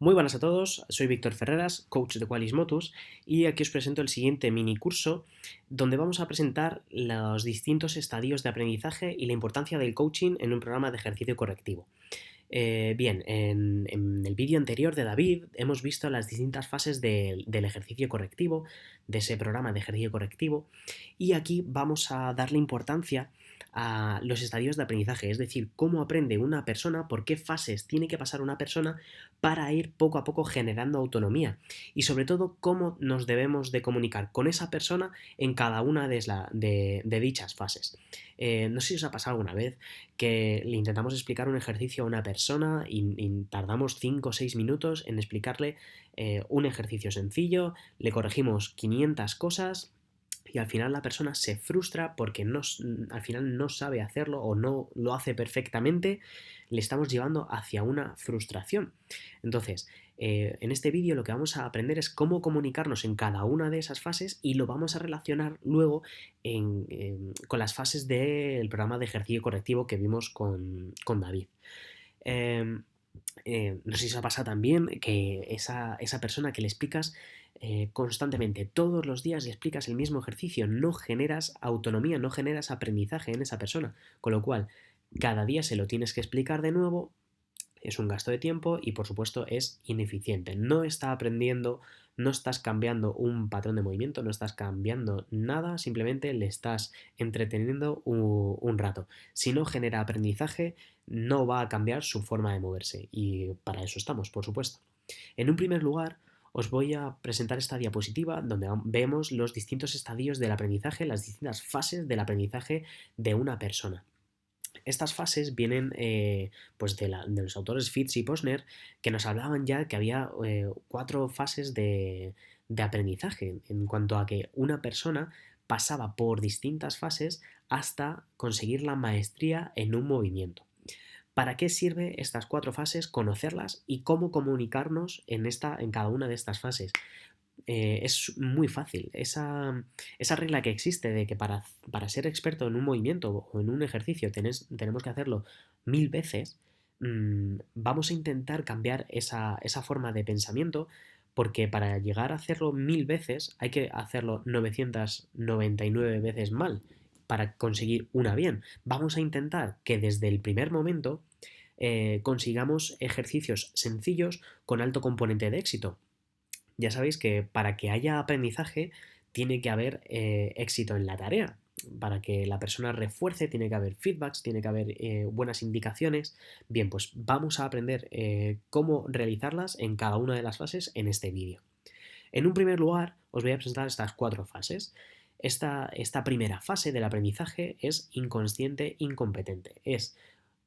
Muy buenas a todos, soy Víctor Ferreras, coach de Qualis Motus, y aquí os presento el siguiente mini curso donde vamos a presentar los distintos estadios de aprendizaje y la importancia del coaching en un programa de ejercicio correctivo. Bien, en el vídeo anterior de David hemos visto las distintas fases del ejercicio correctivo, de ese programa de ejercicio correctivo, y aquí vamos a darle importancia a los estadios de aprendizaje, es decir, cómo aprende una persona, por qué fases tiene que pasar una persona para ir poco a poco generando autonomía y sobre todo cómo nos debemos de comunicar con esa persona en cada una de dichas fases. No sé si os ha pasado alguna vez que le intentamos explicar un ejercicio a una persona y tardamos 5 o 6 minutos en explicarle un ejercicio sencillo, le corregimos 500 cosas y al final la persona se frustra porque al final no sabe hacerlo o no lo hace perfectamente, le estamos llevando hacia una frustración. Entonces, en este vídeo lo que vamos a aprender es cómo comunicarnos en cada una de esas fases y lo vamos a relacionar luego con las fases del programa de ejercicio correctivo que vimos con David. Eh, no sé si os ha pasado también que esa persona que le explicas constantemente, todos los días le explicas el mismo ejercicio, no generas autonomía, no generas aprendizaje en esa persona, con lo cual cada día se lo tienes que explicar de nuevo, es un gasto de tiempo y por supuesto es ineficiente. No está aprendiendo, no estás cambiando un patrón de movimiento, no estás cambiando nada, simplemente le estás entreteniendo un rato. Si no genera aprendizaje, no va a cambiar su forma de moverse y para eso estamos, por supuesto. En un primer lugar, os voy a presentar esta diapositiva donde vemos los distintos estadios del aprendizaje, las distintas fases del aprendizaje de una persona. Estas fases vienen pues de los autores Fitz y Posner que nos hablaban ya que había 4 fases de aprendizaje en cuanto a que una persona pasaba por distintas fases hasta conseguir la maestría en un movimiento. ¿Para qué sirve estas 4 fases? Conocerlas y cómo comunicarnos en cada una de estas fases. Es muy fácil. Esa regla que existe de que para ser experto en un movimiento o en un ejercicio tenemos que hacerlo 1000 veces, vamos a intentar cambiar esa forma de pensamiento porque para llegar a hacerlo 1000 veces hay que hacerlo 999 veces mal para conseguir una bien. Vamos a intentar que desde el primer momento consigamos ejercicios sencillos con alto componente de éxito. Ya sabéis que para que haya aprendizaje tiene que haber éxito en la tarea. Para que la persona refuerce tiene que haber feedbacks, tiene que haber buenas indicaciones. Bien, pues vamos a aprender cómo realizarlas en cada una de las fases en este vídeo. En un primer lugar, os voy a presentar estas 4 fases. Esta primera fase del aprendizaje es inconsciente incompetente. Es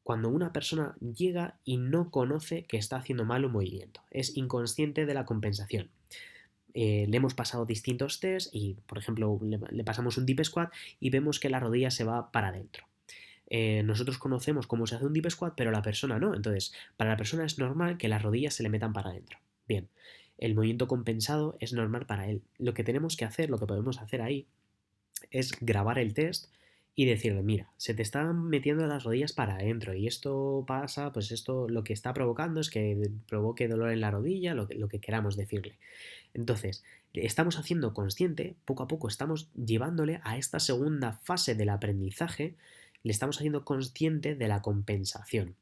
cuando una persona llega y no conoce que está haciendo mal un movimiento. Es inconsciente de la compensación. Le hemos pasado distintos tests y, por ejemplo, le pasamos un deep squat y vemos que la rodilla se va para adentro. Nosotros conocemos cómo se hace un deep squat, pero la persona no. Entonces, para la persona es normal que las rodillas se le metan para adentro. Bien, el movimiento compensado es normal para él. Lo que tenemos que hacer, lo que podemos hacer ahí, es grabar el test y decirle, mira, se te están metiendo las rodillas para adentro y esto pasa, pues esto lo que está provocando es que provoque dolor en la rodilla, lo que queramos decirle. Entonces, estamos haciendo consciente, poco a poco estamos llevándole a esta segunda fase del aprendizaje, le estamos haciendo consciente de la compensación.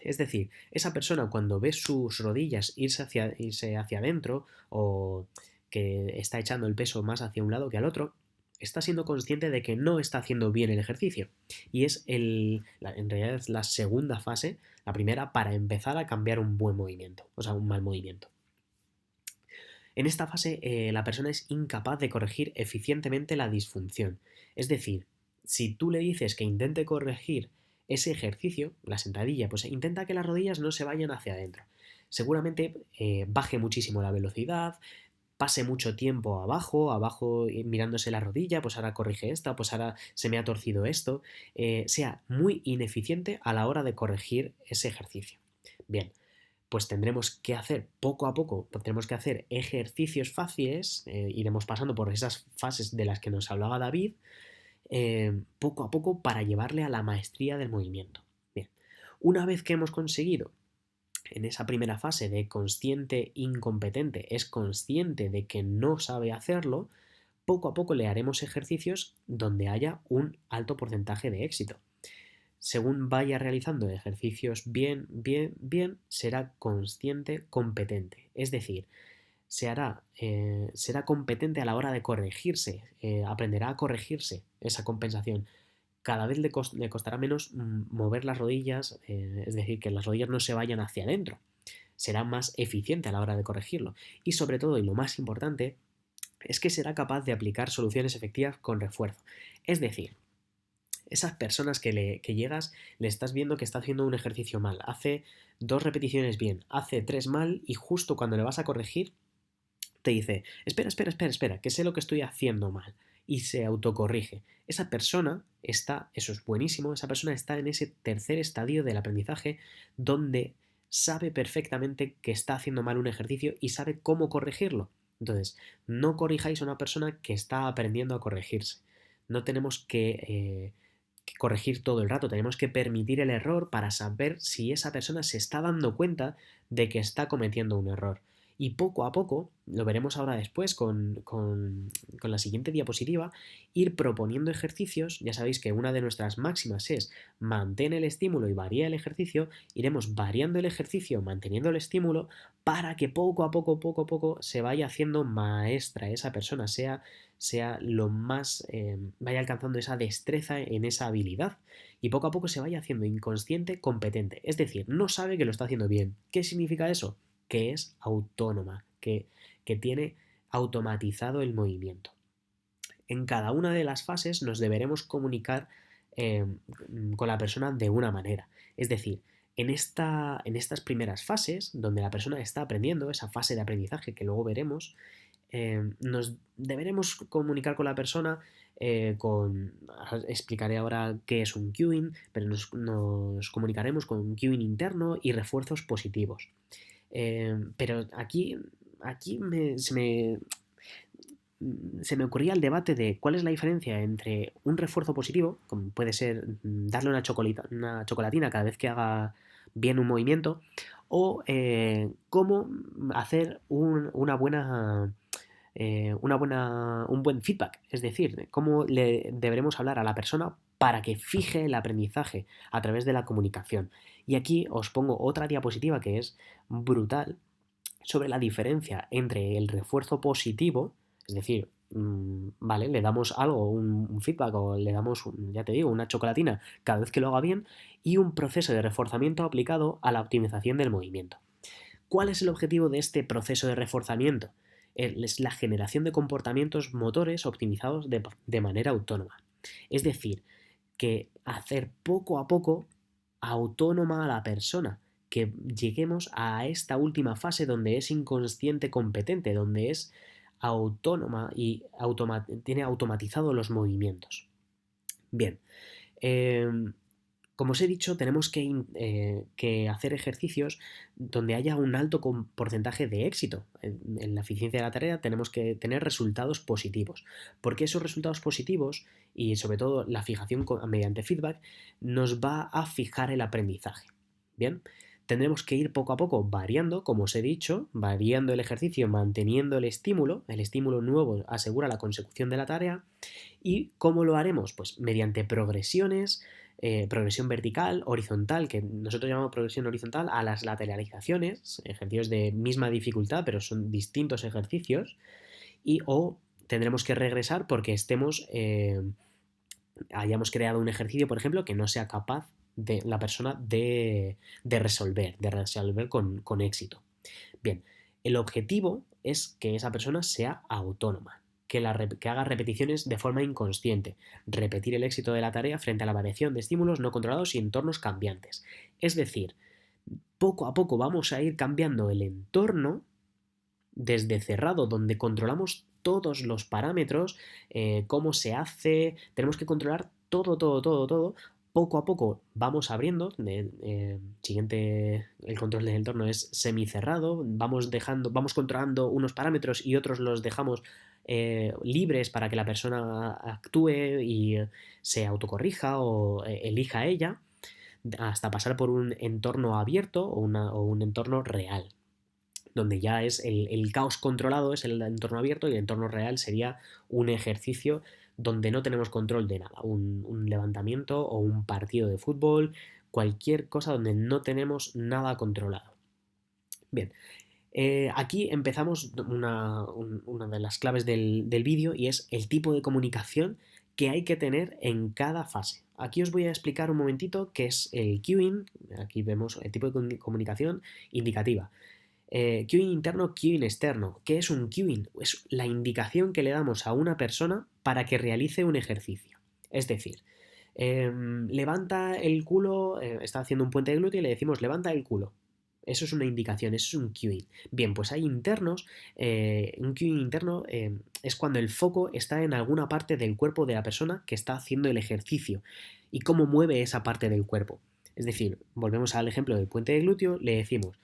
Es decir, esa persona cuando ve sus rodillas irse hacia adentro o que está echando el peso más hacia un lado que al otro, está siendo consciente de que no está haciendo bien el ejercicio. Y en realidad es la segunda fase, la primera, para empezar a cambiar un buen movimiento, o sea, un mal movimiento. En esta fase, la persona es incapaz de corregir eficientemente la disfunción. Es decir, si tú le dices que intente corregir ese ejercicio, la sentadilla, pues intenta que las rodillas no se vayan hacia adentro. Seguramente baje muchísimo la velocidad, pase mucho tiempo abajo mirándose la rodilla, pues ahora corrige esta, pues ahora se me ha torcido esto, sea muy ineficiente a la hora de corregir ese ejercicio. Bien, pues tendremos que hacer poco a poco, tendremos que hacer ejercicios fáciles, iremos pasando por esas fases de las que nos hablaba David, poco a poco para llevarle a la maestría del movimiento. Bien, una vez que hemos conseguido en esa primera fase de consciente incompetente es consciente de que no sabe hacerlo, poco a poco le haremos ejercicios donde haya un alto porcentaje de éxito. Según vaya realizando ejercicios bien, bien, bien, será consciente competente. Es decir, será competente a la hora de corregirse, aprenderá a corregirse esa compensación. Cada vez le costará menos mover las rodillas, es decir, que las rodillas no se vayan hacia adentro. Será más eficiente a la hora de corregirlo. Y sobre todo, y lo más importante, es que será capaz de aplicar soluciones efectivas con refuerzo. Es decir, esas personas que llegas, le estás viendo que está haciendo un ejercicio mal, hace 2 repeticiones bien, hace 3 mal y justo cuando le vas a corregir, te dice, espera, espera, espera, espera, que sé lo que estoy haciendo mal. Y se autocorrige. Esa persona está, eso es buenísimo, esa persona está en ese tercer estadio del aprendizaje donde sabe perfectamente que está haciendo mal un ejercicio y sabe cómo corregirlo. Entonces, no corrijáis a una persona que está aprendiendo a corregirse. No tenemos que corregir todo el rato, tenemos que permitir el error para saber si esa persona se está dando cuenta de que está cometiendo un error. Y poco a poco, lo veremos ahora después con la siguiente diapositiva, ir proponiendo ejercicios. Ya sabéis que una de nuestras máximas es mantén el estímulo y varía el ejercicio. Iremos variando el ejercicio, manteniendo el estímulo, para que poco a poco se vaya haciendo maestra esa persona, sea lo más, vaya alcanzando esa destreza en esa habilidad. Y poco a poco se vaya haciendo inconsciente, competente. Es decir, no sabe que lo está haciendo bien. ¿Qué significa eso? Que es autónoma, que tiene automatizado el movimiento. En cada una de las fases nos deberemos comunicar eh, con la persona de una manera. Es decir, en estas primeras fases, donde la persona está aprendiendo, esa fase de aprendizaje que luego veremos, nos deberemos comunicar con la persona explicaré ahora qué es un cueing, pero nos comunicaremos con un cueing interno y refuerzos positivos. Pero aquí se me ocurría el debate de cuál es la diferencia entre un refuerzo positivo, como puede ser darle una chocolatina cada vez que haga bien un movimiento, o cómo hacer un buen feedback, es decir, cómo le deberemos hablar a la persona para que fije el aprendizaje a través de la comunicación. Y aquí os pongo otra diapositiva que es brutal sobre la diferencia entre el refuerzo positivo, es decir, vale, le damos algo, un feedback o le damos, ya te digo, una chocolatina cada vez que lo haga bien, y un proceso de reforzamiento aplicado a la optimización del movimiento. ¿Cuál es el objetivo de este proceso de reforzamiento? Es la generación de comportamientos motores optimizados de manera autónoma. Es decir, que hacer poco a poco autónoma a la persona, que lleguemos a esta última fase donde es inconsciente competente, donde es autónoma y tiene automatizado los movimientos. Bien, eh, como os he dicho, tenemos que hacer ejercicios donde haya un alto porcentaje de éxito. En la eficiencia de la tarea tenemos que tener resultados positivos, porque esos resultados positivos y sobre todo la fijación mediante feedback nos va a fijar el aprendizaje. Bien, tendremos que ir poco a poco variando, como os he dicho, variando el ejercicio, manteniendo el estímulo nuevo asegura la consecución de la tarea. ¿Y cómo lo haremos? Pues mediante progresiones, progresión vertical, horizontal, que nosotros llamamos progresión horizontal, a las lateralizaciones, ejercicios de misma dificultad, pero son distintos ejercicios, o tendremos que regresar porque hayamos creado un ejercicio, por ejemplo, que no sea capaz de la persona de resolver con éxito. Bien, el objetivo es que esa persona sea autónoma, que haga repeticiones de forma inconsciente, repetir el éxito de la tarea frente a la variación de estímulos no controlados y entornos cambiantes. Es decir, poco a poco vamos a ir cambiando el entorno desde cerrado, donde controlamos todos los parámetros, cómo se hace, tenemos que controlar todo, todo, todo, todo. Poco a poco vamos abriendo, el control del entorno es semicerrado, vamos controlando unos parámetros y otros los dejamos libres para que la persona actúe y se autocorrija o elija ella. hasta pasar por un entorno abierto o un entorno real, donde ya es el caos controlado, es el entorno abierto, y el entorno real sería un ejercicio donde no tenemos control de nada, un levantamiento o un partido de fútbol, cualquier cosa donde no tenemos nada controlado. Bien, aquí empezamos una de las claves del vídeo, y es el tipo de comunicación que hay que tener en cada fase. Aquí os voy a explicar un momentito qué es el cueing. Aquí vemos el tipo de comunicación indicativa. Cueing interno, cueing externo. ¿Qué es un cueing? Es la indicación que le damos a una persona para que realice un ejercicio. Es decir, levanta el culo, está haciendo un puente de glúteo y le decimos levanta el culo. Eso es una indicación, eso es un cueing. Bien, pues hay internos. Un cueing interno es cuando el foco está en alguna parte del cuerpo de la persona que está haciendo el ejercicio y cómo mueve esa parte del cuerpo. Es decir, volvemos al ejemplo del puente de glúteo, le decimos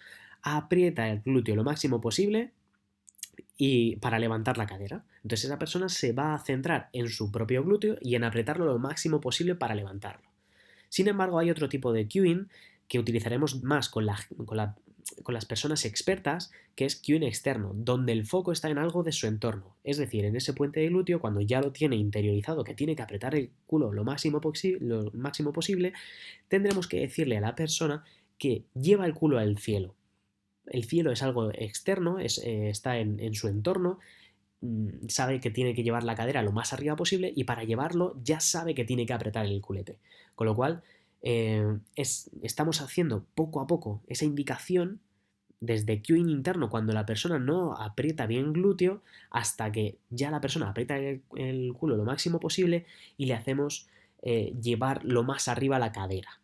aprieta el glúteo lo máximo posible y para levantar la cadera. Entonces esa persona se va a centrar en su propio glúteo y en apretarlo lo máximo posible para levantarlo. Sin embargo, hay otro tipo de cueing que utilizaremos más con las personas expertas, que es cueing externo, donde el foco está en algo de su entorno. Es decir, en ese puente de glúteo, cuando ya lo tiene interiorizado, que tiene que apretar el culo lo máximo posible, tendremos que decirle a la persona que lleva el culo al cielo. El cielo es algo externo, está en su entorno, sabe que tiene que llevar la cadera lo más arriba posible, y para llevarlo ya sabe que tiene que apretar el culete. Con lo cual, estamos haciendo poco a poco esa indicación desde cueing interno, cuando la persona no aprieta bien glúteo, hasta que ya la persona aprieta el culo lo máximo posible y le hacemos llevar lo más arriba la cadera.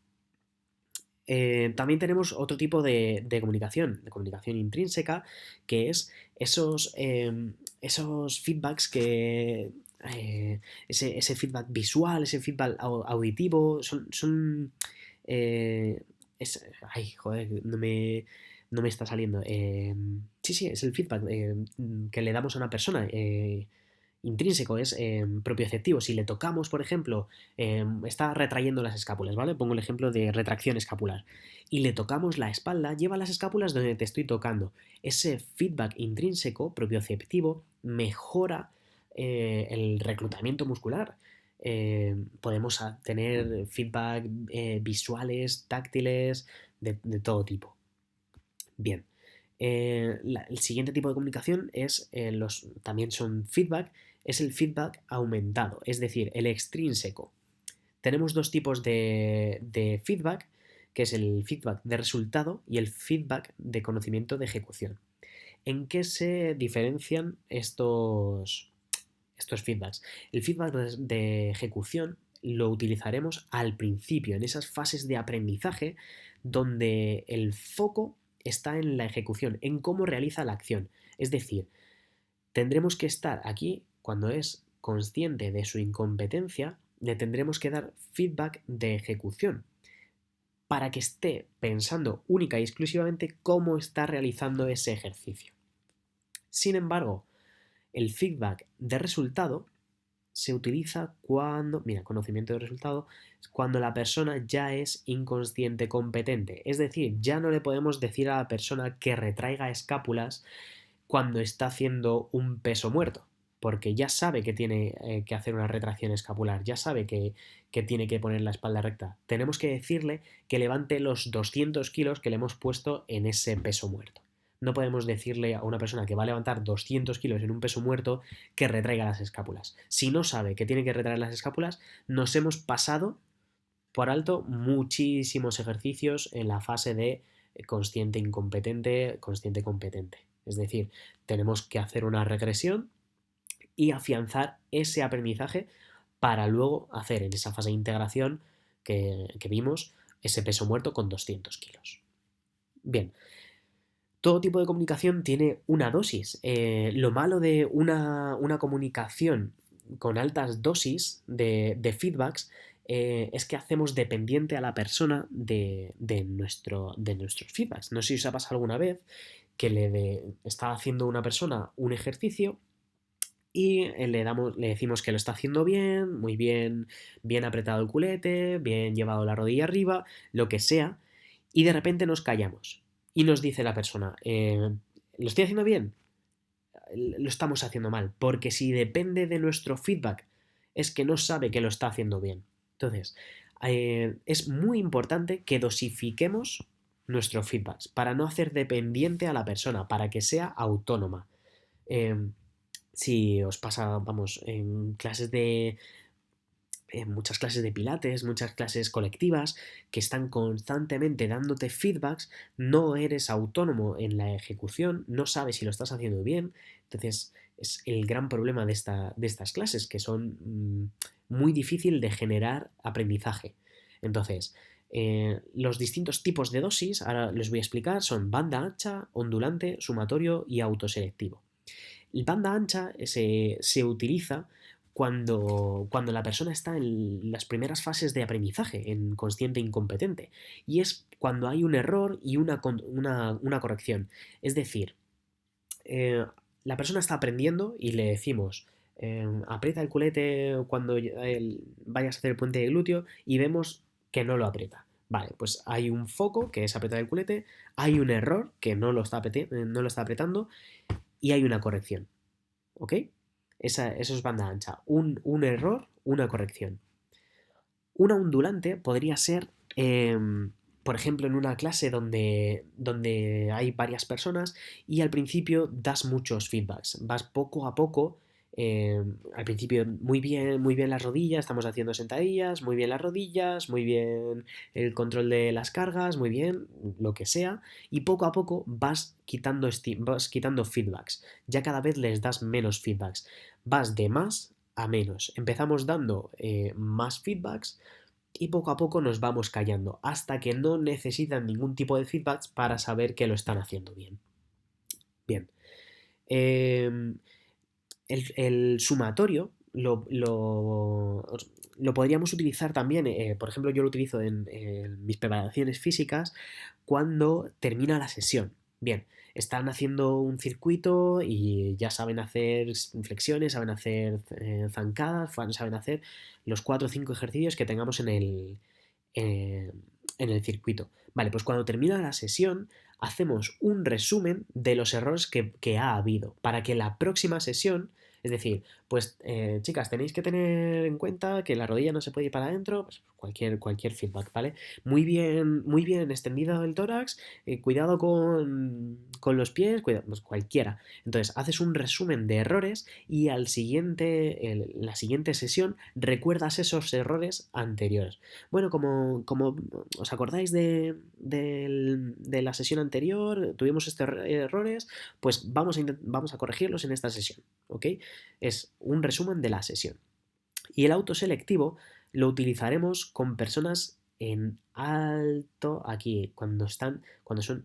También tenemos otro tipo de comunicación intrínseca, que es esos feedbacks ese feedback visual, ese feedback auditivo, eh, ay, joder, no me está saliendo. Sí, es el feedback que le damos a una persona. Intrínseco, es propioceptivo. Si le tocamos, por ejemplo, está retrayendo las escápulas, ¿vale? Pongo el ejemplo de retracción escapular. Y le tocamos la espalda, lleva las escápulas donde te estoy tocando. Ese feedback intrínseco, propioceptivo, mejora el reclutamiento muscular. Podemos tener feedback visuales, táctiles, de todo tipo. Bien. El siguiente tipo de comunicación es también son feedback, es el feedback aumentado, es decir, el extrínseco. Tenemos dos tipos de feedback, que es el feedback de resultado y el feedback de conocimiento de ejecución. ¿En qué se diferencian estos feedbacks? El feedback de ejecución lo utilizaremos al principio, en esas fases de aprendizaje donde el foco está en la ejecución, en cómo realiza la acción. Es decir, tendremos que estar aquí, cuando es consciente de su incompetencia, le tendremos que dar feedback de ejecución para que esté pensando única y exclusivamente cómo está realizando ese ejercicio. Sin embargo, el feedback de resultado se utiliza cuando, mira, conocimiento de resultado, cuando la persona ya es inconsciente competente. Es decir, ya no le podemos decir a la persona que retraiga escápulas cuando está haciendo un peso muerto, porque ya sabe que tiene que hacer una retracción escapular, ya sabe que tiene que poner la espalda recta. Tenemos que decirle que levante los 200 kilos que le hemos puesto en ese peso muerto. No podemos decirle a una persona que va a levantar 200 kilos en un peso muerto que retraiga las escápulas. Si no sabe que tiene que retraer las escápulas, nos hemos pasado por alto muchísimos ejercicios en la fase de consciente incompetente, consciente competente. Es decir, tenemos que hacer una regresión y afianzar ese aprendizaje para luego hacer en esa fase de integración que vimos ese peso muerto con 200 kilos. Bien, todo tipo de comunicación tiene una dosis. Lo malo de una comunicación con altas dosis de feedbacks es que hacemos dependiente a la persona de nuestros feedbacks. No sé si os ha pasado alguna vez que está haciendo una persona un ejercicio y le decimos que lo está haciendo bien, muy bien, bien apretado el culete, bien llevado la rodilla arriba, lo que sea, y de repente nos callamos. Y nos dice la persona, ¿lo estoy haciendo bien? Lo estamos haciendo mal, porque si depende de nuestro feedback, es que no sabe que lo está haciendo bien. Entonces, es muy importante que dosifiquemos nuestros feedbacks para no hacer dependiente a la persona, para que sea autónoma. Eh, si os pasa, vamos, en muchas clases de pilates, muchas clases colectivas que están constantemente dándote feedbacks, no eres autónomo en la ejecución, no sabes si lo estás haciendo bien, entonces es el gran problema de estas clases, que son muy difícil de generar aprendizaje. Entonces, los distintos tipos de dosis, ahora les voy a explicar, son banda ancha, ondulante, sumatorio y autoselectivo. El banda ancha se utiliza cuando la persona está en las primeras fases de aprendizaje, en consciente e incompetente, y es cuando hay un error y una corrección. Es decir, la persona está aprendiendo y le decimos, aprieta el culete cuando vayas a hacer el puente de glúteo y vemos que no lo aprieta. Vale, pues hay un foco que es apretar el culete, hay un error que no lo está apretando y hay una corrección. ¿Ok? Eso es banda ancha. Un error, una corrección. Una ondulante podría ser, por ejemplo, en una clase donde hay varias personas y al principio das muchos feedbacks. Vas poco a poco. Al principio muy bien las rodillas, estamos haciendo sentadillas, muy bien las rodillas, muy bien el control de las cargas, muy bien, lo que sea, y poco a poco vas quitando feedbacks. Ya cada vez les das menos feedbacks. Vas de más a menos. Empezamos dando más feedbacks y poco a poco nos vamos callando hasta que no necesitan ningún tipo de feedbacks para saber que lo están haciendo bien. Bien. Eh, el sumatorio lo podríamos utilizar también, por ejemplo, yo lo utilizo en mis preparaciones físicas cuando termina la sesión. Bien, están haciendo un circuito y ya saben hacer flexiones, saben hacer zancadas, saben hacer los 4 o 5 ejercicios que tengamos eh, en el circuito. Vale, pues cuando termina la sesión hacemos un resumen de los errores que ha habido para que la próxima sesión, es decir, pues chicas, tenéis que tener en cuenta que la rodilla no se puede ir para adentro, pues cualquier feedback, ¿vale? Muy bien extendido el tórax, cuidado con los pies, cuidado, pues cualquiera. Entonces, haces un resumen de errores y la siguiente sesión recuerdas esos errores anteriores. Bueno, como os acordáis de la sesión anterior, tuvimos estos errores, pues vamos a corregirlos en esta sesión, ¿ok? Es un resumen de la sesión. Y el autoselectivo lo utilizaremos con personas en alto, aquí, cuando son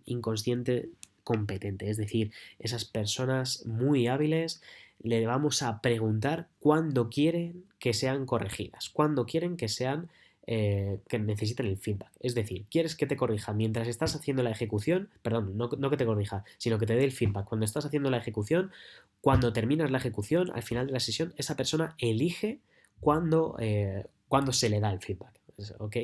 inconsciente competente, es decir, esas personas muy hábiles, le vamos a preguntar cuándo quieren que sean corregidas, cuándo quieren que sean que necesiten el feedback. Es decir, quieres que te corrija mientras estás haciendo la ejecución, perdón, no que te corrija, sino que te dé el feedback. Cuando estás haciendo la ejecución, cuando terminas la ejecución, al final de la sesión, esa persona elige cuando se le da el feedback. ¿Ok?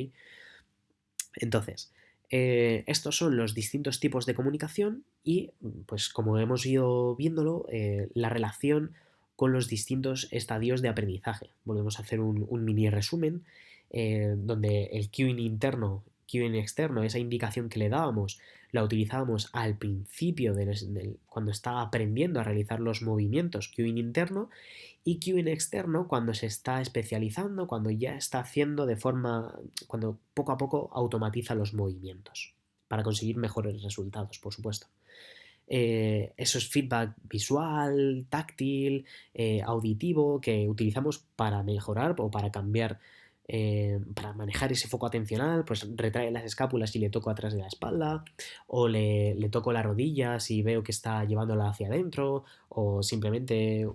Entonces, estos son los distintos tipos de comunicación y, pues como hemos ido viéndolo, la relación con los distintos estadios de aprendizaje. Volvemos a hacer un mini resumen donde el cueing interno, cueing externo, esa indicación que le dábamos, la utilizábamos al principio cuando estaba aprendiendo a realizar los movimientos cueing interno y cueing externo cuando se está especializando, cuando ya está haciendo cuando poco a poco automatiza los movimientos para conseguir mejores resultados, por supuesto. Eso es feedback visual, táctil, auditivo, que utilizamos para mejorar o para cambiar, para manejar ese foco atencional, pues retrae las escápulas y le toco atrás de la espalda, o le toco la rodilla si veo que está llevándola hacia adentro, o simplemente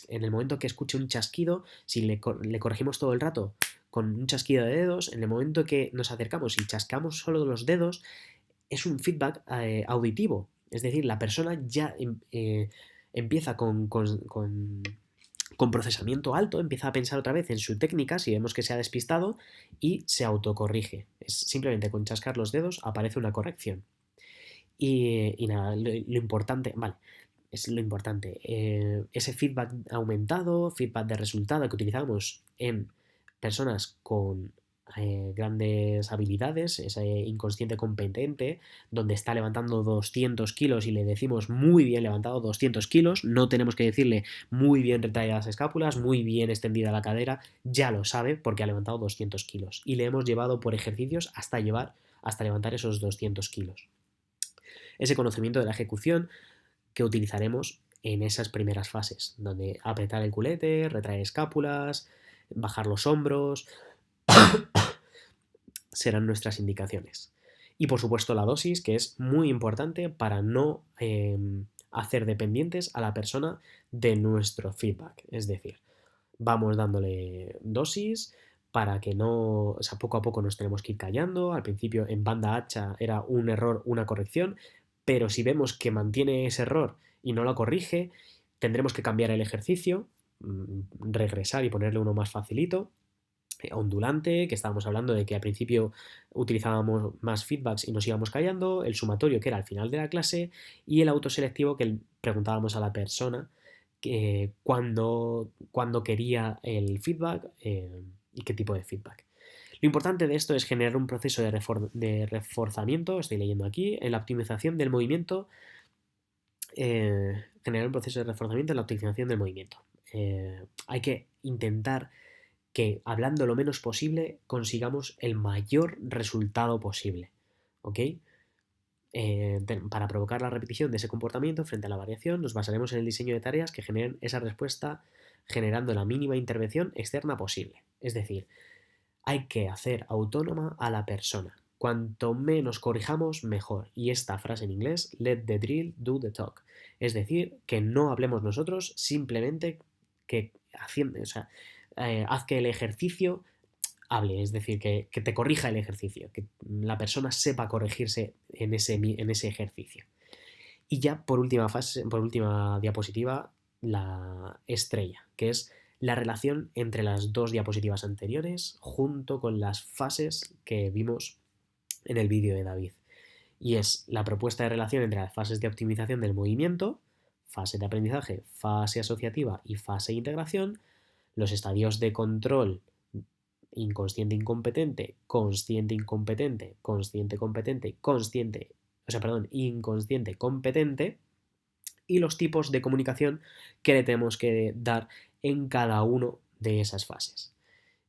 en el momento que escuche un chasquido, si le corregimos todo el rato con un chasquido de dedos, en el momento que nos acercamos y chascamos solo los dedos, es un feedback auditivo. Es decir, la persona ya empieza Con procesamiento alto empieza a pensar otra vez en su técnica si vemos que se ha despistado y se autocorrige. Es simplemente con chascar los dedos aparece una corrección. Y nada, lo importante, vale, es lo importante. Ese feedback aumentado, feedback de resultado que utilizamos en personas con grandes habilidades, ese inconsciente competente, donde está levantando 200 kilos y le decimos muy bien levantado 200 kilos, no tenemos que decirle muy bien retalladas escápulas, muy bien extendida la cadera, ya lo sabe porque ha levantado 200 kilos y le hemos llevado por ejercicios hasta levantar esos 200 kilos. Ese conocimiento de la ejecución que utilizaremos en esas primeras fases, donde apretar el culete, retraer escápulas, bajar los hombros, serán nuestras indicaciones. Y por supuesto la dosis, que es muy importante para no hacer dependientes a la persona de nuestro feedback. Es decir, vamos dándole dosis para que no, o sea, poco a poco nos tenemos que ir callando. Al principio en banda hacha era un error, una corrección, pero si vemos que mantiene ese error y no lo corrige, tendremos que cambiar el ejercicio, regresar y ponerle uno más facilito, ondulante, que estábamos hablando de que al principio utilizábamos más feedbacks y nos íbamos callando, el sumatorio que era al final de la clase y el autoselectivo que preguntábamos a la persona cuándo quería el feedback y qué tipo de feedback. Lo importante de esto es generar un proceso de reforzamiento, estoy leyendo aquí, en la optimización del movimiento, generar un proceso de reforzamiento en la optimización del movimiento. Hay que intentar que hablando lo menos posible consigamos el mayor resultado posible, ¿ok? Para provocar la repetición de ese comportamiento frente a la variación, nos basaremos en el diseño de tareas que generen esa respuesta generando la mínima intervención externa posible. Es decir, hay que hacer autónoma a la persona. Cuanto menos corrijamos, mejor. Y esta frase en inglés, let the drill do the talk. Es decir, que no hablemos nosotros, simplemente que haz que el ejercicio hable, es decir, que te corrija el ejercicio, que la persona sepa corregirse en ese ejercicio. Y ya por última fase, por última diapositiva, la estrella, que es la relación entre las dos diapositivas anteriores junto con las fases que vimos en el vídeo de David. Y es la propuesta de relación entre las fases de optimización del movimiento, fase de aprendizaje, fase asociativa y fase de integración, los estadios de control inconsciente incompetente, consciente incompetente, consciente competente, inconsciente competente y los tipos de comunicación que le tenemos que dar en cada uno de esas fases.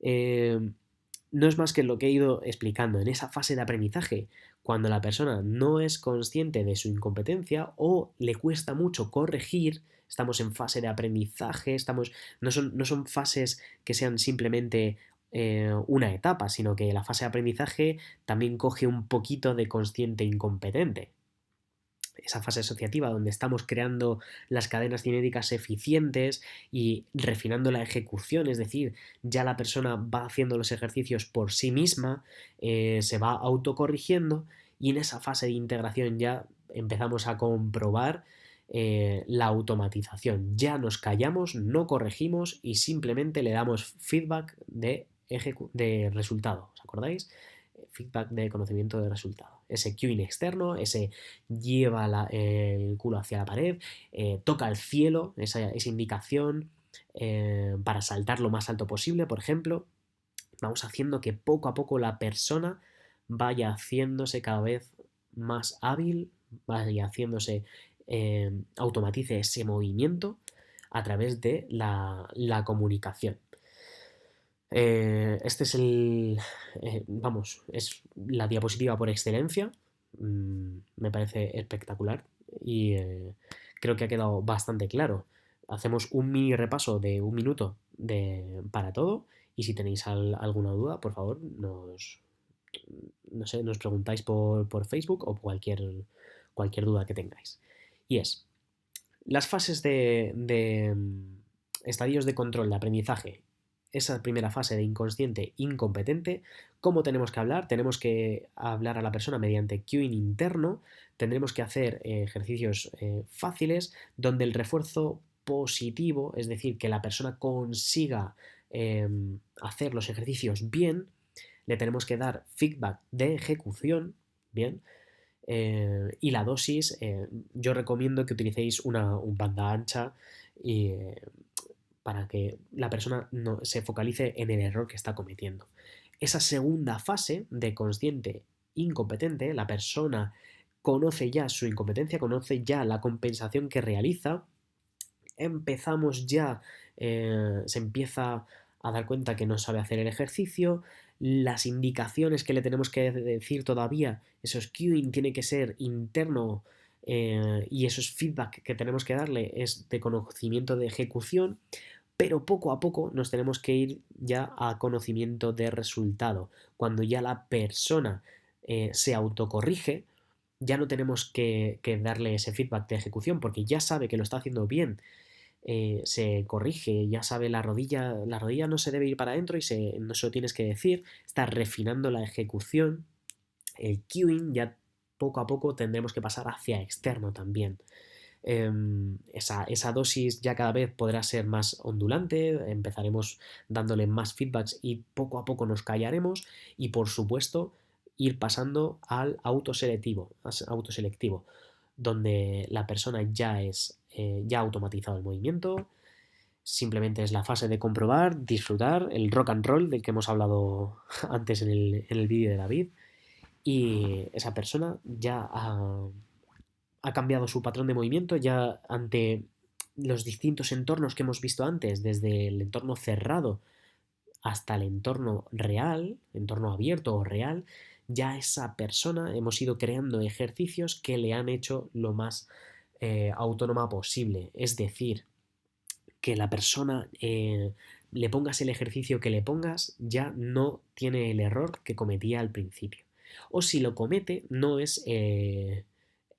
No es más que lo que he ido explicando en esa fase de aprendizaje, cuando la persona no es consciente de su incompetencia o le cuesta mucho corregir, estamos en fase de aprendizaje, no son fases que sean simplemente una etapa, sino que la fase de aprendizaje también coge un poquito de consciente incompetente. Esa fase asociativa donde estamos creando las cadenas cinéticas eficientes y refinando la ejecución, es decir, ya la persona va haciendo los ejercicios por sí misma, se va autocorrigiendo y en esa fase de integración ya empezamos a comprobar la automatización. Ya nos callamos, no corregimos y simplemente le damos feedback de resultado. ¿Os acordáis? Feedback de conocimiento de resultado. Ese cueing externo, ese lleva el culo hacia la pared, toca el cielo, esa indicación para saltar lo más alto posible, por ejemplo. Vamos haciendo que poco a poco la persona vaya haciéndose cada vez más hábil, vaya haciéndose, automatice ese movimiento a través de la comunicación. Este es es la diapositiva por excelencia. Me parece espectacular y creo que ha quedado bastante claro. Hacemos un mini repaso de un minuto para todo y si tenéis alguna duda, por favor, no sé, nos preguntáis por Facebook o cualquier duda que tengáis. Y es, las fases de estadios de control de aprendizaje, esa primera fase de inconsciente incompetente, ¿cómo tenemos que hablar? Tenemos que hablar a la persona mediante cueing interno, tendremos que hacer ejercicios fáciles donde el refuerzo positivo, es decir, que la persona consiga hacer los ejercicios bien, le tenemos que dar feedback de ejecución, bien, y la dosis, yo recomiendo que utilicéis un banda ancha y, para que la persona no se focalice en el error que está cometiendo. Esa segunda fase de consciente incompetente, la persona conoce ya su incompetencia, conoce ya la compensación que realiza, empezamos ya, se empieza a dar cuenta que no sabe hacer el ejercicio, las indicaciones que le tenemos que decir todavía, esos cueing tiene que ser interno, y esos feedback que tenemos que darle es de conocimiento de ejecución, pero poco a poco nos tenemos que ir ya a conocimiento de resultado. Cuando ya la persona se autocorrige, ya no tenemos que darle ese feedback de ejecución porque ya sabe que lo está haciendo bien, se corrige, ya sabe la rodilla no se debe ir para adentro y no se lo tienes que decir, está refinando la ejecución, el cueing ya poco a poco tendremos que pasar hacia externo también. Esa dosis ya cada vez podrá ser más ondulante, empezaremos dándole más feedbacks y poco a poco nos callaremos y por supuesto ir pasando al autoselectivo, donde la persona ya ha automatizado el movimiento, simplemente es la fase de comprobar, disfrutar, el rock and roll del que hemos hablado antes en el vídeo de David, y esa persona ya ha cambiado su patrón de movimiento ya ante los distintos entornos que hemos visto antes, desde el entorno cerrado hasta el entorno real, entorno abierto o real, ya esa persona hemos ido creando ejercicios que le han hecho lo más autónoma posible. Es decir, que la persona, le pongas el ejercicio que le pongas, ya no tiene el error que cometía al principio. O si lo comete, no es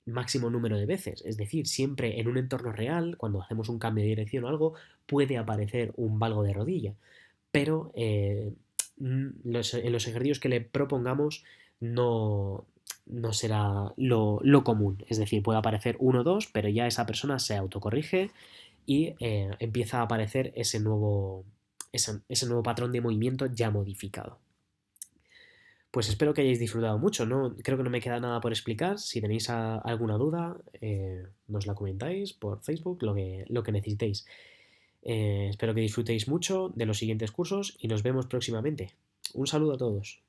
máximo número de veces. Es decir, siempre en un entorno real, cuando hacemos un cambio de dirección o algo, puede aparecer un valgo de rodilla. Pero en los ejercicios que le propongamos no será lo común. Es decir, puede aparecer uno o dos, pero ya esa persona se autocorrige y empieza a aparecer ese nuevo patrón de movimiento ya modificado. Pues espero que hayáis disfrutado mucho, ¿no? Creo que no me queda nada por explicar. Si tenéis alguna duda, nos la comentáis por Facebook, lo que necesitéis. Espero que disfrutéis mucho de los siguientes cursos y nos vemos próximamente. Un saludo a todos.